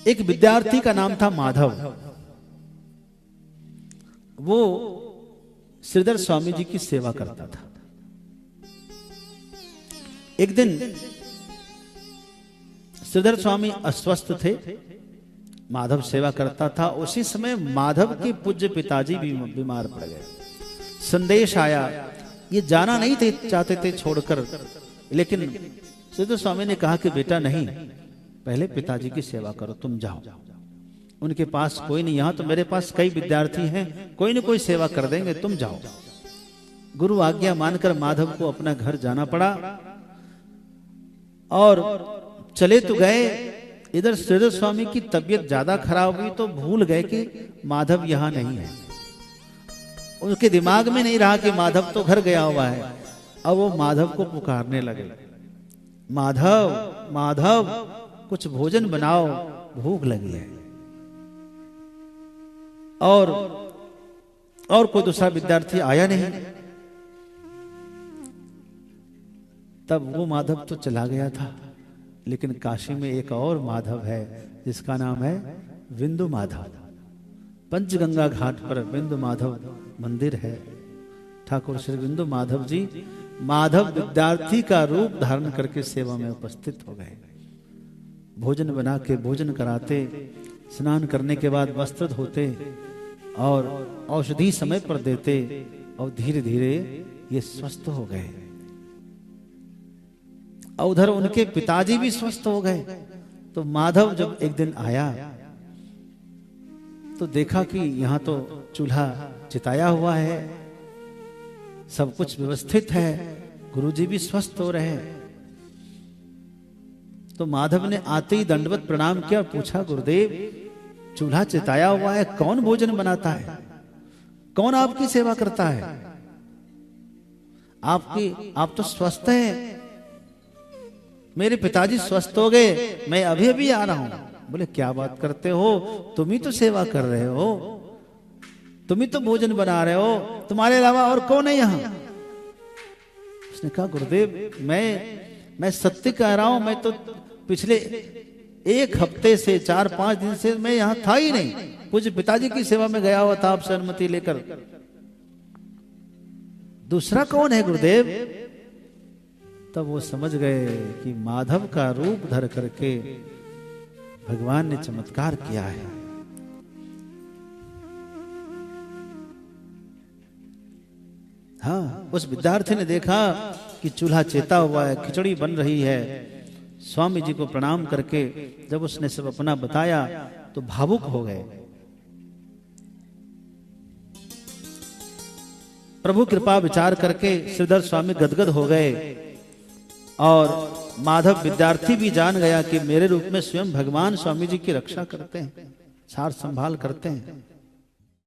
एक विद्यार्थी का नाम था माधव। वो श्रीधर स्वामी जी की सेवा करता था। एक दिन श्रीधर स्वामी अस्वस्थ थे, माधव सेवा करता था। उसी समय माधव के पूज्य पिताजी भी बीमार पड़ गए। संदेश आया, ये जाना नहीं थे चाहते थे छोड़कर, लेकिन श्रीधर स्वामी ने कहा कि बेटा नहीं, पहले पिताजी की सेवा करो, तुम जाओ। उनके पास कोई नहीं, यहां तो मेरे पास कई विद्यार्थी हैं, कोई न कोई सेवा कर देंगे, तुम जाओ। गुरु आज्ञा मानकर माधव को अपना घर जाना पड़ा और चले तो गए। इधर श्रीधर स्वामी की तबीयत ज्यादा खराब हुई तो भूल गए कि माधव यहां नहीं है। उनके दिमाग में नहीं रहा कि माधव तो घर गया हुआ है। अब वो माधव को पुकारने लगे, माधव माधव कुछ भोजन बनाओ, भूख लगी है। और कोई दूसरा विद्यार्थी आया नहीं। तब वो माधव तो चला गया था, लेकिन काशी में एक और माधव है जिसका नाम है विंदु माधव। पंचगंगा घाट पर विंदु माधव मंदिर है। ठाकुर श्री विंदु माधव जी माधव विद्यार्थी का रूप धारण करके सेवा में उपस्थित हो गए। भोजन बना के भोजन कराते, स्नान करने के बाद वस्त्र धोते और औषधि समय पर देते, और धीरे धीरे ये स्वस्थ हो गए। और उधर उनके पिताजी भी स्वस्थ हो गए। तो माधव जब एक दिन आया तो देखा कि यहां तो चूल्हा चिताया हुआ है, सब कुछ व्यवस्थित है, गुरुजी भी स्वस्थ हो रहे हैं। तो माधव ने आते ही दंडवत प्रणाम किया और पूछा, गुरुदेव चूल्हा चिताया हुआ है, कौन भोजन बनाता है, कौन आपकी सेवा करता है? आप तो स्वस्थ हैं, मेरे पिताजी स्वस्थ हो गए, मैं अभी अभी आ रहा हूं। बोले क्या बात करते हो, तुम ही तो सेवा कर रहे हो, तुम ही तो भोजन बना रहे हो, तुम्हारे अलावा और कौन है यहां? उसने कहा, गुरुदेव मैं सत्य कह रहा हूं, मैं तो पिछले एक हफ्ते से 4-5 दिन से मैं यहां था ही नहीं, पूज्य पिताजी की सेवा में गया हुआ था आपसे अनुमति लेकर। दूसरा कौन है गुरुदेव? तब वो समझ गए कि माधव का रूप धर करके भगवान ने चमत्कार किया है। हाँ, उस विद्यार्थी ने देखा कि चूल्हा चेता हुआ है, खिचड़ी बन रही है। स्वामी जी को प्रणाम करके जब उसने सब अपना बताया तो भावुक हो गए। प्रभु कृपा विचार करके श्रीधर स्वामी गदगद हो गए और माधव विद्यार्थी भी जान गया कि मेरे रूप में स्वयं भगवान स्वामी जी की रक्षा करते हैं, सार संभाल करते हैं।